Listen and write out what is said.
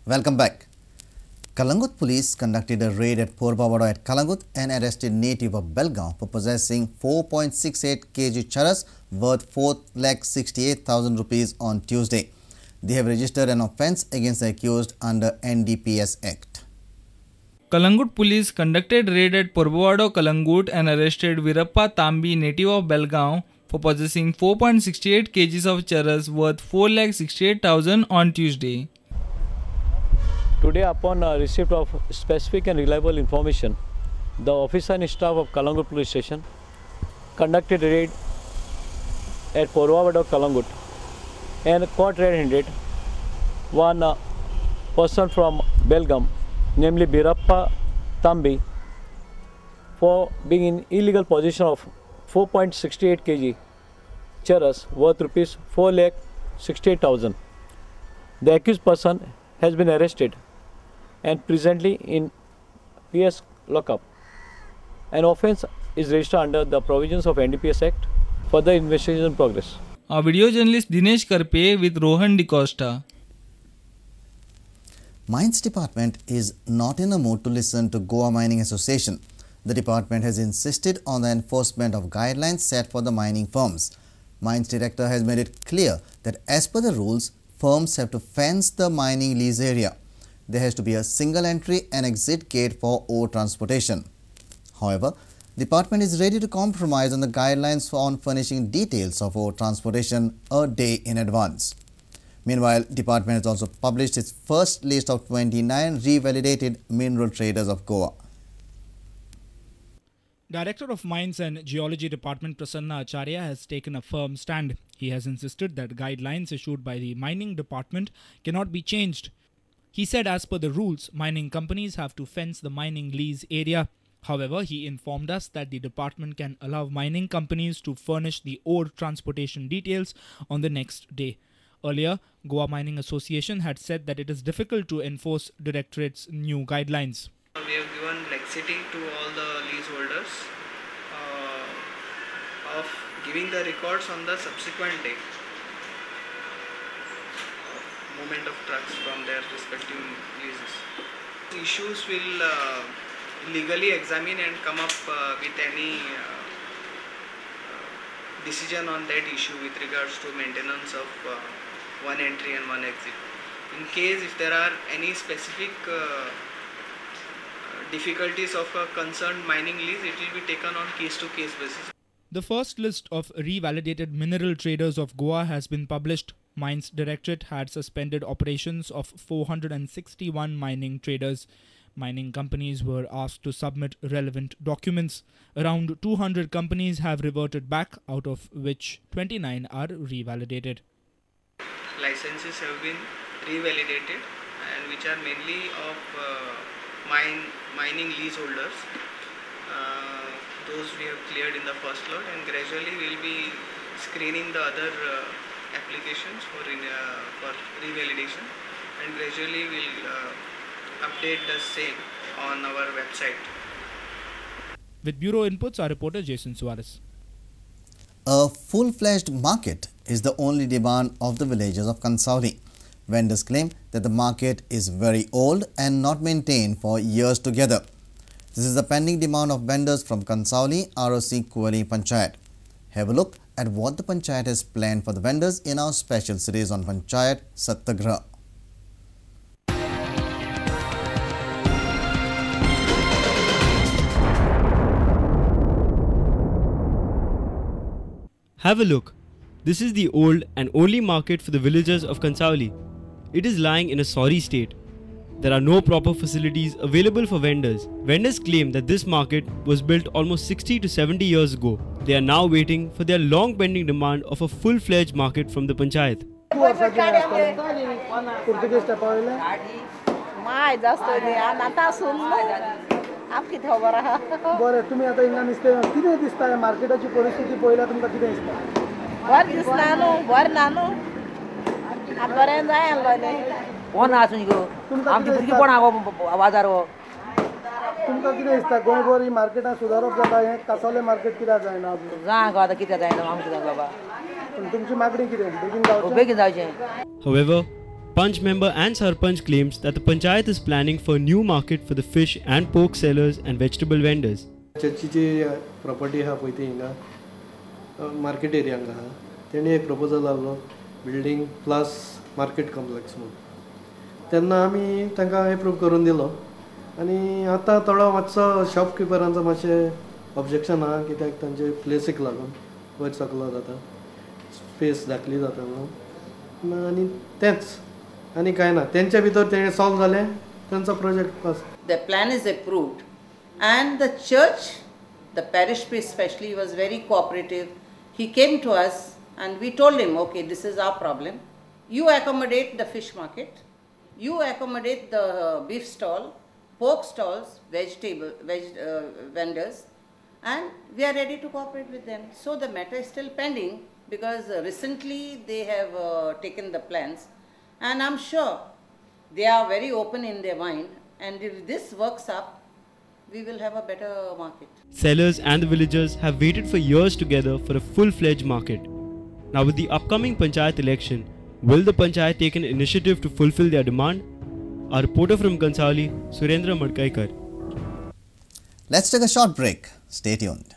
Welcome back. Kalangut police conducted a raid at Porbawada at Kalangut and arrested native of Belgaum for possessing 4.68 kg charas worth 4,68,000 rupees on Tuesday. They have registered an offence against the accused under NDPS Act. Kalangut police conducted raid at Porbawada, Kalangut and arrested Virappa Tambi, native of Belgaum, for possessing 4.68 kg of charas worth 4,68,000 on Tuesday. Today, upon receipt of specific and reliable information, the officer and staff of Kalangut Police Station conducted a raid at Porbawada, Kalangut, and caught red-handed one person from Belgaum, namely Birappa Tambi, for being in illegal possession of 4.68 kg charas worth rupees 4,68,000. The accused person has been arrested and presently in PS lockup. An offence is registered under the provisions of NDPS Act. Further investigation in progress. Our video journalist Dinesh Karpe with Rohan DeCosta. Mines Department is not in a mood to listen to Goa Mining Association. The department has insisted on the enforcement of guidelines set for the mining firms. Mines Director has made it clear that as per the rules, firms have to fence the mining lease area. There has to be a single entry and exit gate for ore transportation. However, the department is ready to compromise on the guidelines on furnishing details of ore transportation a day in advance. Meanwhile, the department has also published its first list of 29 revalidated mineral traders of Goa. Director of Mines and Geology Department Prasanna Acharya has taken a firm stand. He has insisted that guidelines issued by the mining department cannot be changed. He said as per the rules, mining companies have to fence the mining lease area. However, he informed us that the department can allow mining companies to furnish the ore transportation details on the next day. Earlier, Goa Mining Association had said that it is difficult to enforce Directorate's new guidelines. We have given laxity to all the leaseholders of giving the records on the subsequent day. Movement of trucks from their respective leases. Issues will legally examine and come up with any decision on that issue with regards to maintenance of one entry and one exit. In case if there are any specific difficulties of a concerned mining lease, it will be taken on case-to-case basis. The first list of revalidated mineral traders of Goa has been published. Mines Directorate had suspended operations of 461 mining traders. Mining companies were asked to submit relevant documents. Around 200 companies have reverted back, out of which 29 are revalidated. Licenses have been revalidated and which are mainly of mining leaseholders. Those we have cleared in the first lot, and gradually we will be screening the other applications for revalidation, and gradually we will update the same on our website. With Bureau Inputs, our reporter Jason Suarez. A full-fledged market is the only demand of the villagers of Kansauli. Vendors claim that the market is very old and not maintained for years together. This is the pending demand of vendors from Kansauli, ROC Kuali Panchayat. Have a look at what the Panchayat has planned for the vendors in our special series on Panchayat Satyagraha. Have a look. This is the old and only market for the villagers of Kansauli. It is lying in a sorry state. There are no proper facilities available for vendors. Vendors claim that this market was built almost 60 to 70 years ago. They are now waiting for their long pending demand of a full-fledged market from the Panchayat. कोण आसून गो आमची भुरगीं कोण हांगो बाजारो तुमकां कितें दिसता गोंयभर ही मार्केटां सुदारप जाता हें कांसावले मार्केट कित्याक जायना जाय गो आतां कितें जायना आमकां कितें बाबा तुमची मागणी कितें बेगीन जावचें बेगीन जावचें. However, Panch member and Sarpanch claims that the Panchayat is planning for a new market for the fish and pork sellers and vegetable vendors. चर्चीची प्रॉपर्टी आहा पळय ती हिंगा मार्केट एरियांक आहा तेणी एक प्रपोजल लागलो बिल्डींग प्लस मार्केट कॉम्प्लेक्स म्हणून तेन्ना आमी तांकां एप्रूव करून दिलो आनी आतां थोडो मातसो शॉपकिपरांचो मातशें ऑब्जेक्शन आहा कित्याक तांचे प्लेसीक लागून वयर सकलो जाता स्पेस धाकली जाता म्हणून आनी तेंच आनी कांय ना तेंच्या भितर तेणें सॉल्व जालें तांचो project pass. The plan is approved and the church, the parish priest especially, was very cooperative. He came to us and we told him, okay, this is our problem. You accommodate the fish market, you accommodate the beef stall, pork stalls, vendors, and we are ready to cooperate with them. So the matter is still pending because recently they have taken the plans, and I'm sure they are very open in their mind, and if this works up, we will have a better market. Sellers and the villagers have waited for years together for a full-fledged market. Now with the upcoming Panchayat election, will the Panchayat take an initiative to fulfill their demand? Our reporter from Kansauli, Surendra Madkaikar. Let's take a short break. Stay tuned.